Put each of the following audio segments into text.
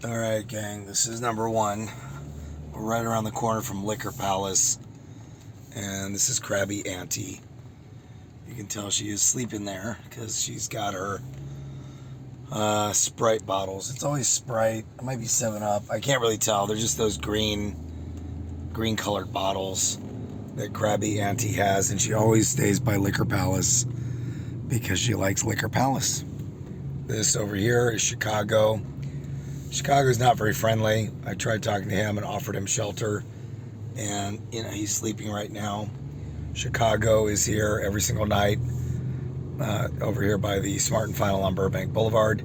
Alright, gang, this is number one. We're right around the corner from Liquor Palace. And this is Crabby Auntie. You can tell she is sleeping there because she's got her Sprite bottles. It's always Sprite. It might be 7-Up. I can't really tell. They're just those green colored bottles that Crabby Auntie has. And she always stays by Liquor Palace because she likes Liquor Palace. This over here is Chicago. Chicago's not very friendly. I tried talking to him and offered him shelter, and he's sleeping right now. Chicago is here every single night over here by the Smart and Final on Burbank Boulevard,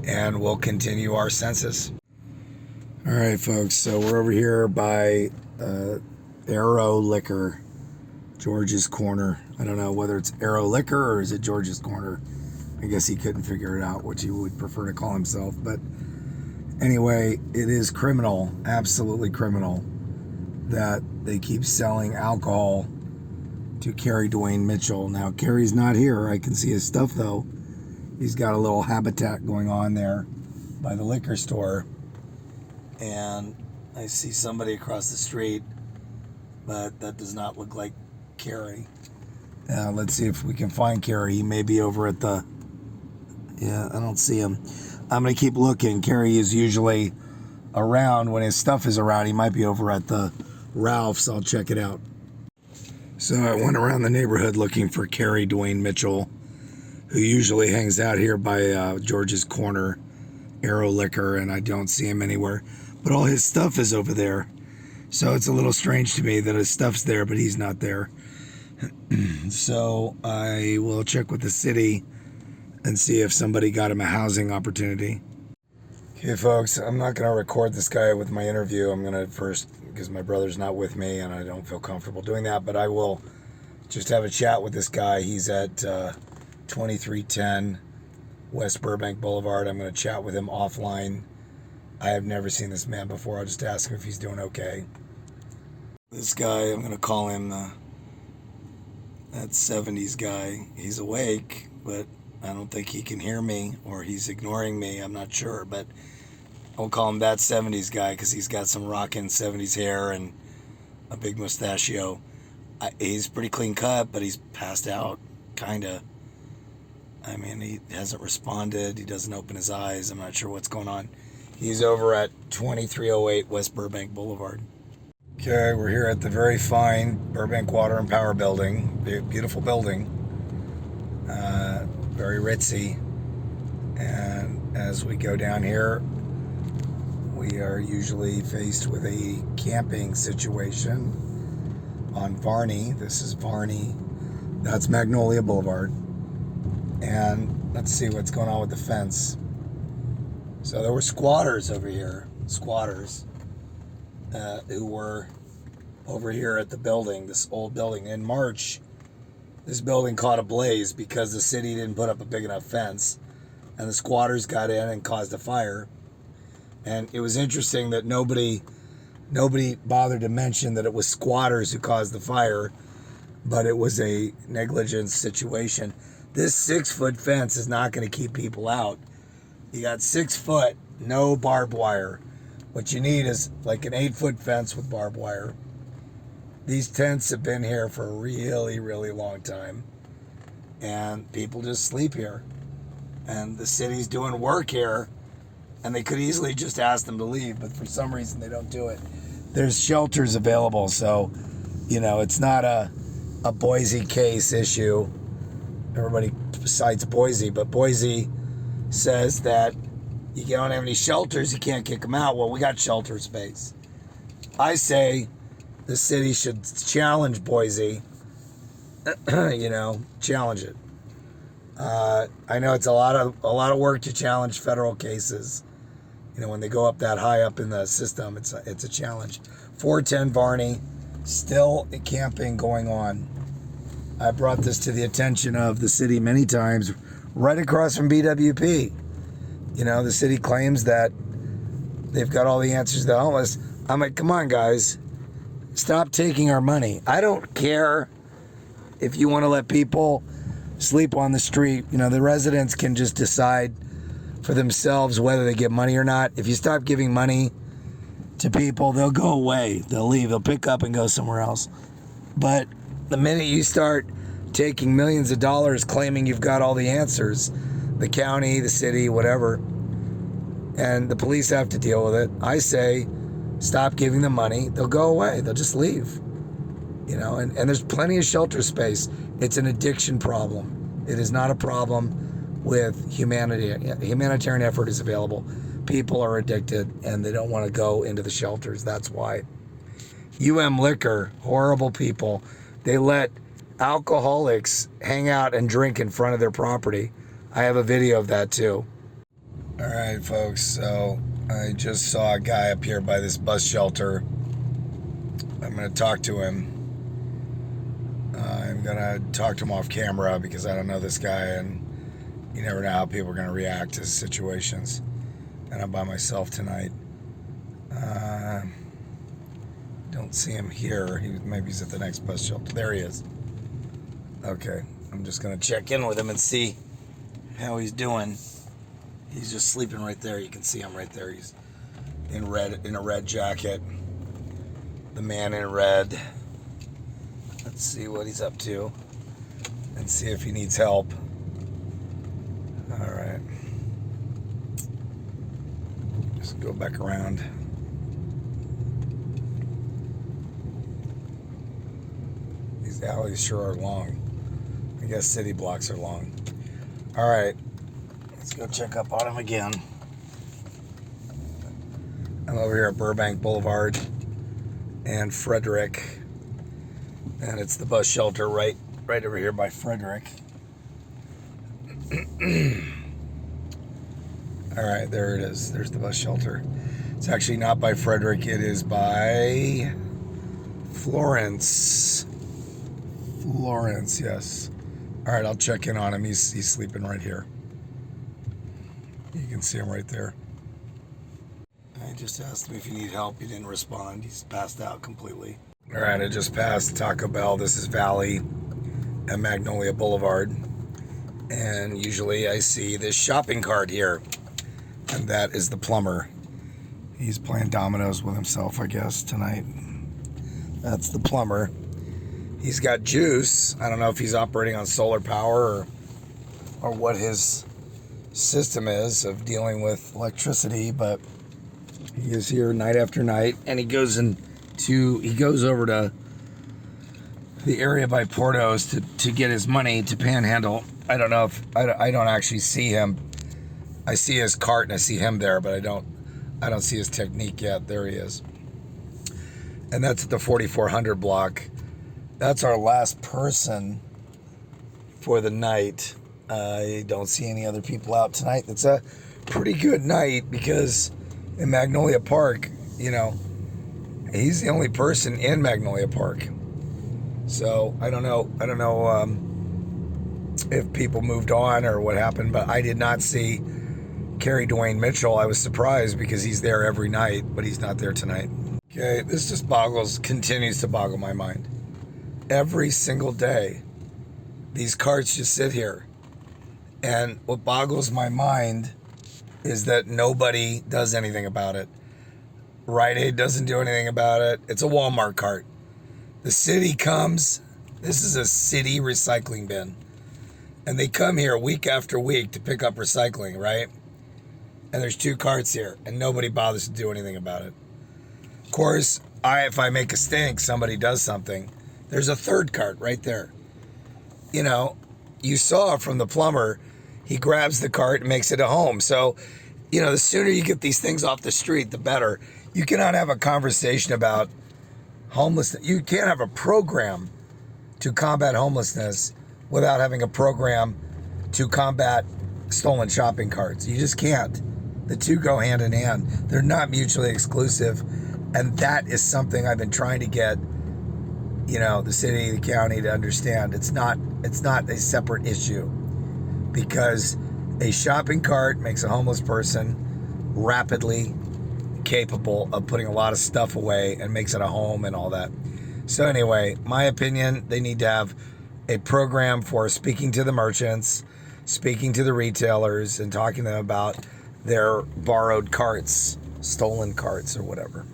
and we'll continue our census. All right, folks, so we're over here by Arrow Liquor, George's Corner. I don't know whether it's Arrow Liquor or is it George's Corner. I guess he couldn't figure it out, which he would prefer to call himself, but anyway, it is criminal, absolutely criminal, that they keep selling alcohol to Kerry Dwayne Mitchell. Now, Kerry's not here. I can see his stuff, though. He's got a little habitat going on there by the liquor store. And I see somebody across the street, but that does not look like Kerry. Let's see if we can find Kerry. He may be over at the... Yeah, I don't see him. I'm going to keep looking. Kerry is usually around when his stuff is around. He might be over at the Ralph's. I'll check it out. So I went around the neighborhood looking for Kerry Dwayne Mitchell, who usually hangs out here by George's Corner, Arrow Liquor, and I don't see him anywhere. But all his stuff is over there. So it's a little strange to me that his stuff's there, but he's not there. So I will check with the city and see if somebody got him a housing opportunity. Okay, folks, I'm not going to record this guy with my interview. I'm going to first, because my brother's not with me and I don't feel comfortable doing that, but I will just have a chat with this guy. He's at 2310 West Burbank Boulevard. I'm going to chat with him offline. I have never seen this man before. I'll just ask him if he's doing okay. This guy, I'm going to call him that 70's guy. He's awake, but I don't think he can hear me, or he's ignoring me. I'm not sure, but I'll call him that 70's guy because he's got some rockin' 70's hair and a big mustachio. He's pretty clean cut, but he's passed out, kind of. I mean, he hasn't responded. He doesn't open his eyes. I'm not sure what's going on. He's over at 2308 West Burbank Boulevard. Okay, we're here at the very fine Burbank Water and Power Building. Beautiful building. Very ritzy. And as we go down here, we are usually faced with a camping situation on Varney. This is Varney. That's Magnolia Boulevard. And let's see what's going on with the fence. So there were squatters over here. Squatters who were over here at the building, this old building. In March, this building caught a blaze because the city didn't put up a big enough fence, and the squatters got in and caused a fire. And it was interesting that nobody bothered to mention that it was squatters who caused the fire, but it was a negligence situation. This 6-foot fence is not going to keep people out. You got 6 foot, no barbed wire. What you need is like an 8-foot fence with barbed wire. These tents have been here for a really, really long time. And people just sleep here. And the city's doing work here. And they could easily just ask them to leave. But for some reason, they don't do it. There's shelters available. So, it's not a Boise case issue. Everybody cites Boise. But Boise says that you don't have any shelters, you can't kick them out. Well, we got shelter space. I say the city should challenge Boise, challenge it. I know it's a lot of work to challenge federal cases. When they go up that high up in the system, it's a challenge. 410 Varney, still camping going on. I brought this to the attention of the city many times, right across from BWP. The city claims that they've got all the answers to the homeless. I'm like, come on, guys. Stop taking our money. I don't care if you want to let people sleep on the street. The residents can just decide for themselves, whether they get money or not. If you stop giving money to people, they'll go away. They'll leave. They'll pick up and go somewhere else. But the minute you start taking millions of dollars claiming you've got all the answers, the county, the city, whatever, and the police have to deal with it, I say stop giving them money. They'll go away. They'll just leave. And there's plenty of shelter space. It's an addiction problem. It is not a problem with humanity. Humanitarian effort is available. People are addicted and they don't want to go into the shelters. That's why. Liquor, horrible people. They let alcoholics hang out and drink in front of their property. I have a video of that too. All right, folks. So I just saw a guy up here by this bus shelter. I'm going to talk to him. I'm going to talk to him off camera because I don't know this guy and you never know how people are going to react to situations. And I'm by myself tonight. Don't see him here. Maybe he's at the next bus shelter. There he is. Okay, I'm just going to check in with him and see how he's doing. He's just sleeping right there. You can see him right there. He's in a red jacket. The man in red. Let's see what he's up to and see if he needs help. All right. Just go back around. These alleys sure are long. I guess city blocks are long. All right. Let's go check up on him again. I'm over here at Burbank Boulevard and Frederick. And it's the bus shelter right over here by Frederick. All right, there it is. There's the bus shelter. It's actually not by Frederick. It is by Florence. Florence, yes. All right, I'll check in on him. He's sleeping right here. You can see him right there. I just asked him if he needed help. He didn't respond. He's passed out completely. All right, I just passed Taco Bell. This is Valley at Magnolia Boulevard. And usually I see this shopping cart here. And that is the Plumber. He's playing dominoes with himself, I guess, tonight. That's the Plumber. He's got juice. I don't know if he's operating on solar power or what his system is of dealing with electricity, but he is here night after night, and he goes over to the area by Porto's to get his money to panhandle. I don't know if I don't actually see him. I see his cart and I see him there, but I don't see his technique yet. There he is. And that's at the 4400 block. That's our last person for the night. I don't see any other people out tonight. It's a pretty good night because in Magnolia Park, he's the only person in Magnolia Park. So I don't know if people moved on or what happened, but I did not see Kerry Dwayne Mitchell. I was surprised because he's there every night, but he's not there tonight. Okay, this just continues to boggle my mind. Every single day, these carts just sit here. And what boggles my mind is that nobody does anything about it. Rite Aid doesn't do anything about it. It's a Walmart cart. The city comes. This is a city recycling bin. And they come here week after week to pick up recycling, right? And there's 2 carts here, and nobody bothers to do anything about it. Of course, if I make a stink, somebody does something. There's a 3rd cart right there. You saw from the Plumber, he grabs the cart and makes it a home. So, the sooner you get these things off the street, the better. You cannot have a conversation about homelessness. You can't have a program to combat homelessness without having a program to combat stolen shopping carts. You just can't. The two go hand in hand. They're not mutually exclusive. And that is something I've been trying to get, the city, the county to understand. It's not a separate issue, because a shopping cart makes a homeless person rapidly capable of putting a lot of stuff away and makes it a home and all that. So anyway, my opinion, they need to have a program for speaking to the merchants, speaking to the retailers and talking to them about their borrowed carts, stolen carts or whatever.